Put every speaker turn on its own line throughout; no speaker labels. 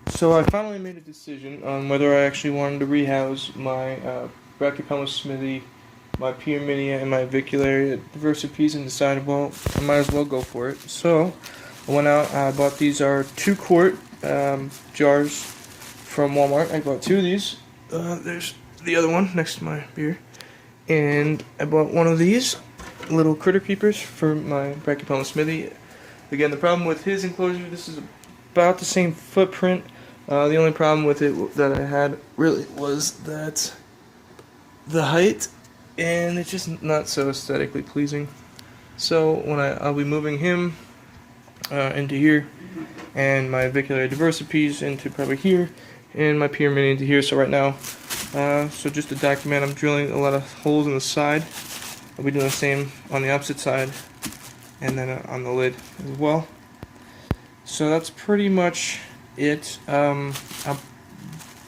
So I finally made a decision on whether I actually wanted to rehouse my Brachypelma Smithi, my Irminia, and my Avicularia Diversipes, and decided, well, I might as well go for it. So I went out, I bought these 2-quart jars from Walmart. I bought 2 of these. There's the other one next to my beer. And I bought one of these little critter keepers for my Brachypelma Smithi. Again, the problem with his enclosure, this is about the same footprint. The only problem with it that I had really was that the height, and it's just not so aesthetically pleasing. So when I'll be moving him into here, and my Avicularia Diversipes into probably here, and my Pyramid into here. So right now, so just to document, I'm drilling a lot of holes in the side. I'll be doing the same on the opposite side, and then on the lid as well. So that's pretty much it. I'll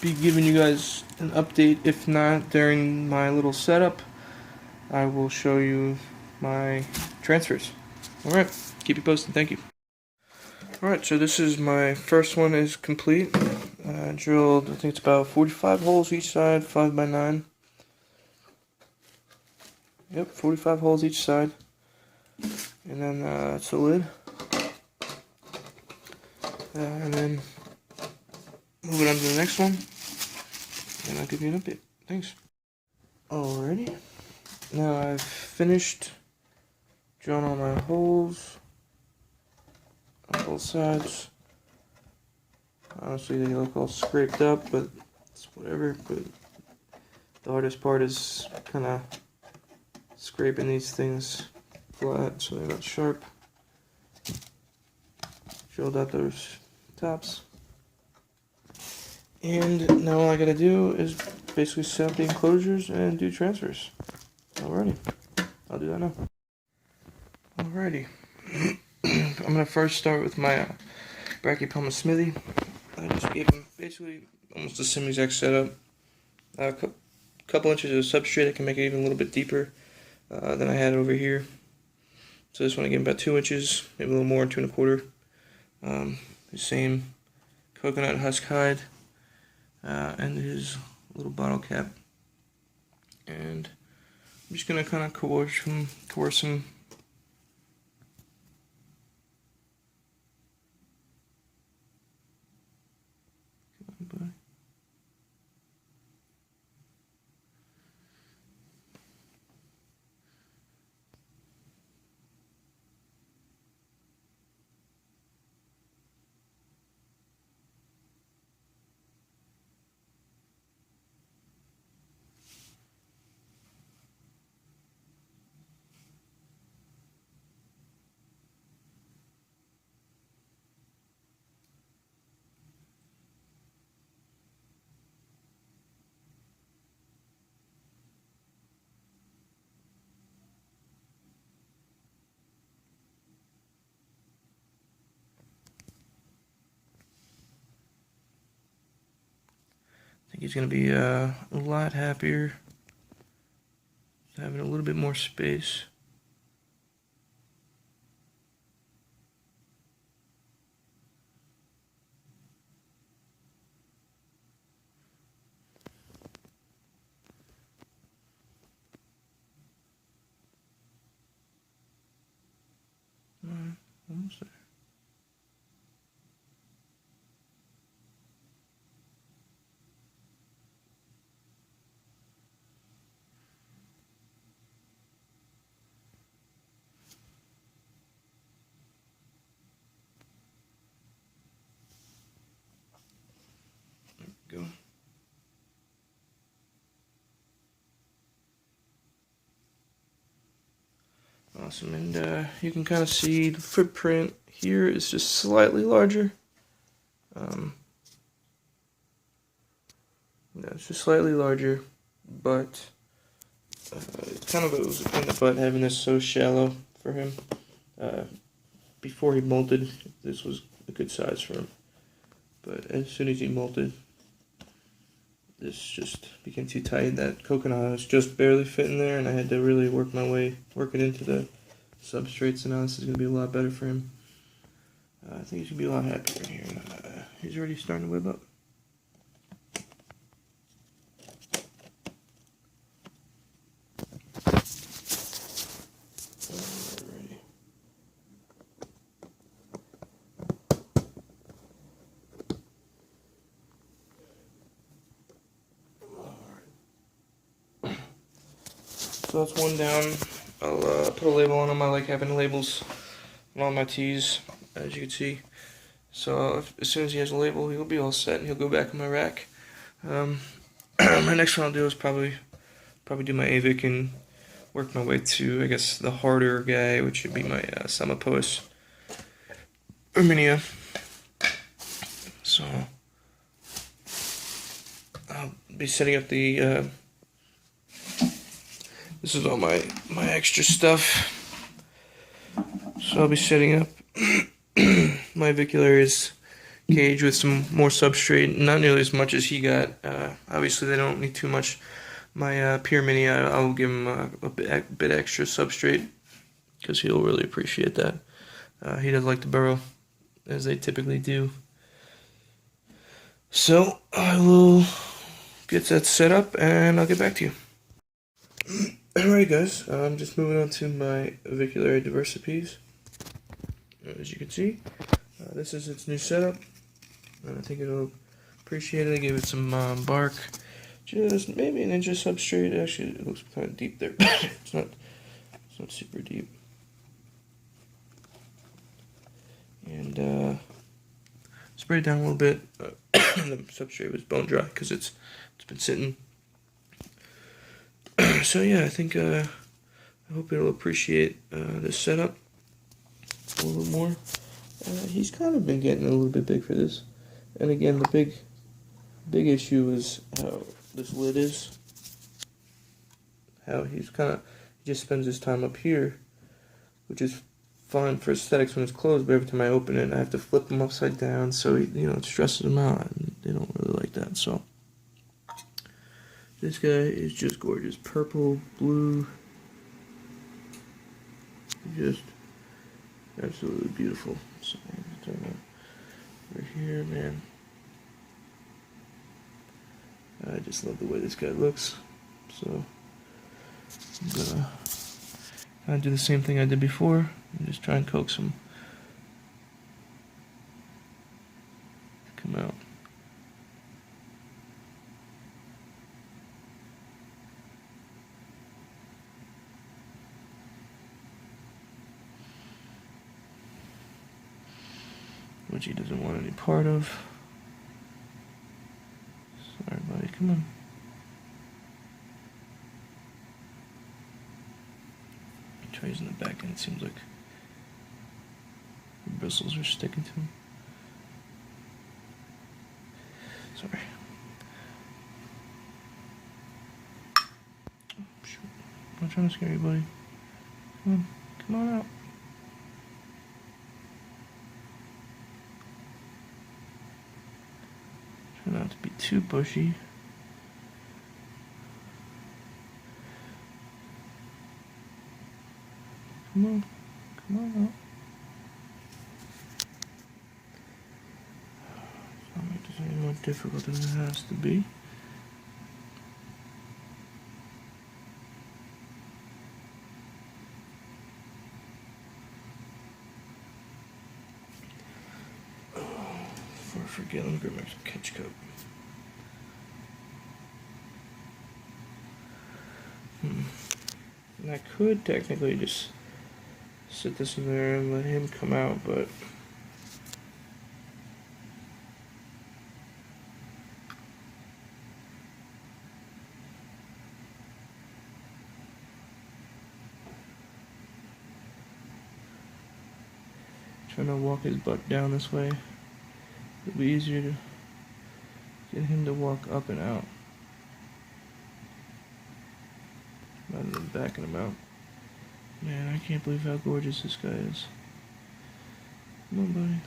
be giving you guys an update. If not during my little setup, I will show you my transfers. Alright, keep you posted. Thank you. Alright, so this is my first one is complete. I drilled, I think it's about 45 holes each side, 5x9. Yep, 45 holes each side. And then that's the lid. And then moving on to the next one, and I'll give you an update. Thanks. Alrighty. Now I've finished drilling all my holes on both sides. Honestly, they look all scraped up, but it's whatever. But the hardest part is kind of scraping these things flat so they're not sharp. Drilled out those tops. And now all I gotta do is basically set up the enclosures and do transfers. Alrighty. I'll do that now. Alrighty. I'm gonna first start with my Brachypelma Smithi. I just gave him basically almost the same exact setup. A couple inches of substrate. I can make it even a little bit deeper than I had over here. So this one I gave him about 2 inches, maybe a little more, 2 1/4. The same coconut husk hide, and his little bottle cap. And I'm just gonna kind of coerce him. Come on, buddy. I think he's going to be a lot happier having a little bit more space. Almost there. Go. Awesome, and you can kind of see the footprint here is just slightly larger. Yeah, it's just slightly larger, but it kind of was a pain in the butt having this so shallow for him. Before he molted, this was a good size for him, but as soon as he molted, this just became too tight. That coconut was just barely fitting there, and I had to really work it into the substrate. So now this is going to be a lot better for him. I think he's going to be a lot happier in here. he's already starting to web up. Alrighty. So that's one down. I'll put a label on him. I like having labels on all my tees, as you can see. So as soon as he has a label, he'll be all set and he'll go back in my rack. My next one I'll do is probably do my Avic and work my way to, I guess, the harder guy, which should be my Psalmopoeus Irminia. So I'll be setting up the. This is all my extra stuff. So I'll be setting up my Avicularia cage with some more substrate, not nearly as much as he got. Obviously, they don't need too much. My Irminia, I'll give him a bit extra substrate because he'll really appreciate that. He does like to burrow, as they typically do. So I will get that set up and I'll get back to you. Alright guys, I'm just moving on to my Avicularia Diversipes. As you can see, this is its new setup, and I think it'll appreciate it. I gave it some bark, just maybe an inch of substrate. Actually, it looks kind of deep there, but it's not super deep. And spray it down a little bit. The substrate was bone dry because it's been sitting. So yeah, I think I hope it'll appreciate this setup a little more. He's kind of been getting a little bit big for this, and again, the big issue is how this lid is. How he just spends his time up here, which is fine for aesthetics when it's closed, but every time I open it, I have to flip him upside down, so it stresses them out, and they don't really like that. So this guy is just gorgeous. Purple, blue, just absolutely beautiful. So turn that over here, man. I just love the way this guy looks. So I'm gonna kind of do the same thing I did before and just try and coax him to come out. Which he doesn't want any part of. Sorry, buddy, come on. Try using the back end, it seems like the bristles are sticking to him. Sorry. Oh, shoot. I'm not trying to scare you, buddy. Come on out. Try not to be too bushy. Come on out. It's not make this any more difficult than it has to be. Before I forget, let me grab my catch coat. And I could technically just sit this in there and let him come out, but trying to walk his butt down this way, it'll be easier to get him to walk up and out rather than backing him out. Man, I can't believe how gorgeous this guy is. Come on, buddy.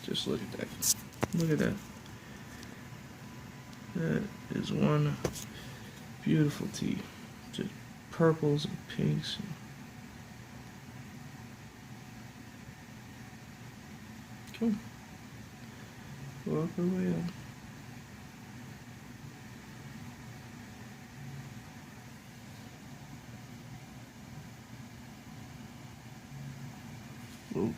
Just look at that. Look at that. That is one beautiful tee. Just purples and pinks. Come on. Walk our way up. Whoa.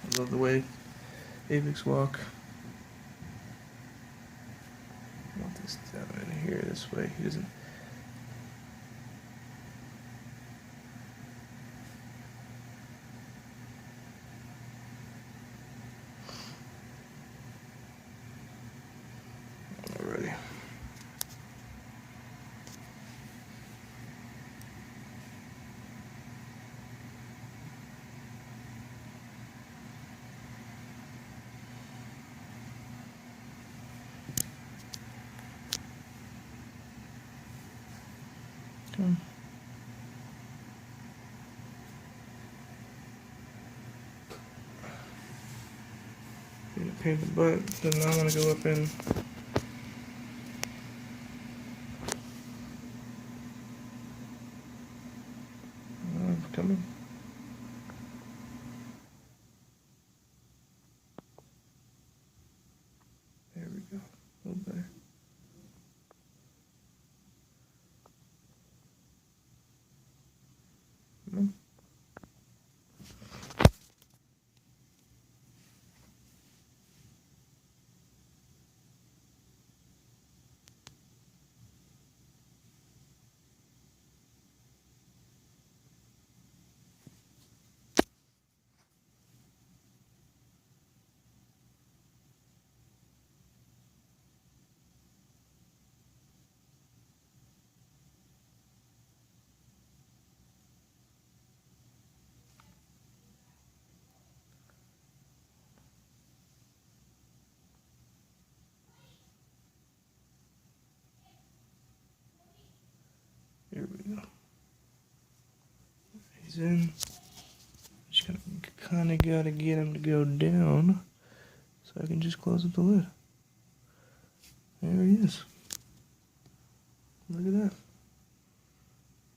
I love the way Avix walk. I want this down in here this way. He doesn't. Alrighty. Come. Gonna paint the butt, then I'm gonna go up in. Coming. There we go. A little better. Come on. Here we go. He's in. Just kind of gotta get him to go down so I can just close up the lid. There he is. Look at that.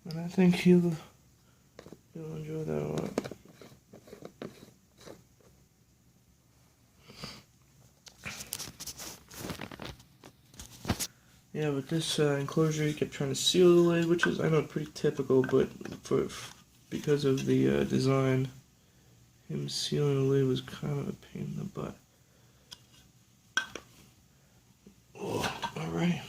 And I think he'll enjoy that a lot. Yeah, with this enclosure, he kept trying to seal the lid, which is, I know, pretty typical, but because of the design, him sealing the lid was kind of a pain in the butt. Oh, alright.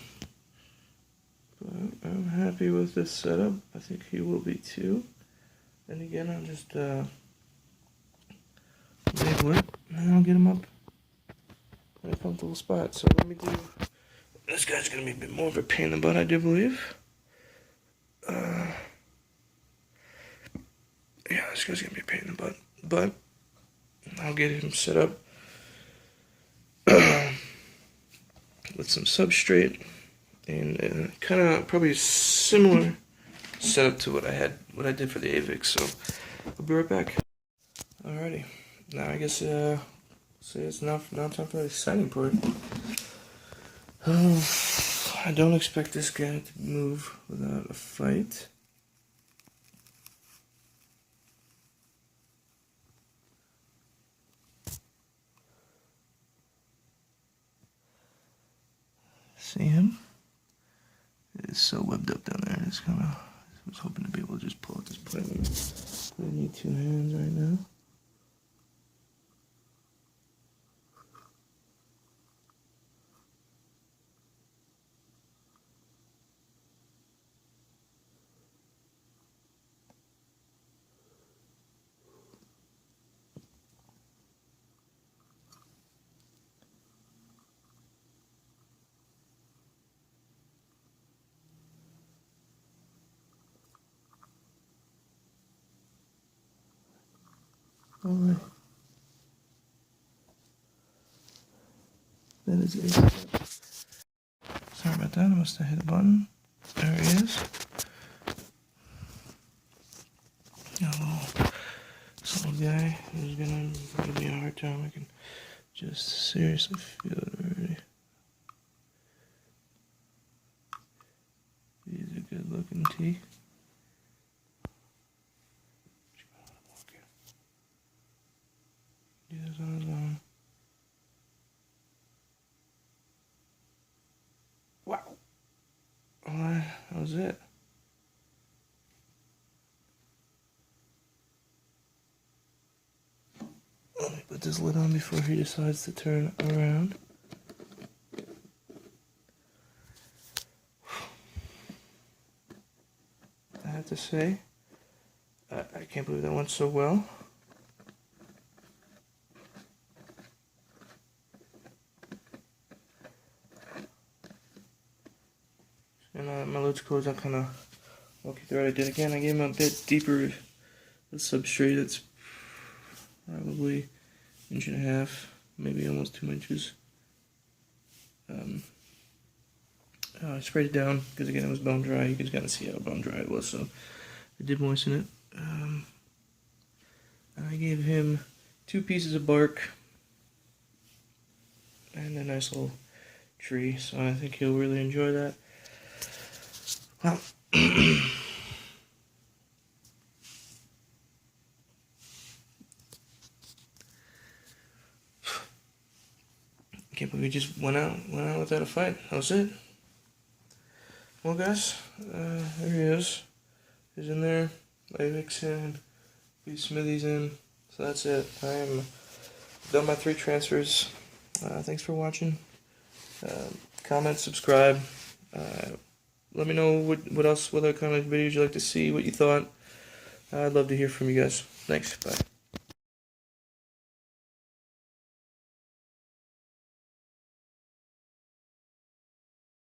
But I'm happy with this setup. I think he will be too. And again, I'll just label it, and I'll get him up in a comfortable spot. So let me do. This guy's gonna be a bit more of a pain in the butt, I do believe. Yeah, this guy's gonna be a pain in the butt, but I'll get him set up with some substrate and kind of probably a similar setup to what I did for the Avix. So I'll be right back. Alrighty, now I guess say it's now time for the exciting part. I don't expect this guy to move without a fight. See him? It is so webbed up down there. It's kind of. I was hoping to be able to just pull out this plate. I need two hands right now. Alright. That is it. Sorry about that, I must have hit a button. There he is. Got a little guy who's gonna give me a hard time. I can just seriously feel it already. put this lid on before he decides to turn around. I have to say, I can't believe that went so well. And my lid's closed. I'll kind of walk you through what I did again. I gave him a bit deeper substrate. It's probably 1.5 inches, maybe almost 2 inches. I sprayed it down because again it was bone dry. You can kind of see how bone dry it was, so I did moisten it. I gave him 2 pieces of bark and a nice little tree, so I think he'll really enjoy that. Well, can't believe we just went out without a fight. That was it. Well, guys, there he is. He's in there. Avic's in. Smithy's in. So that's it. I am done my 3 transfers. Thanks for watching. Comment, subscribe. Let me know what other kind of videos you'd like to see, what you thought. I'd love to hear from you guys. Thanks. Bye.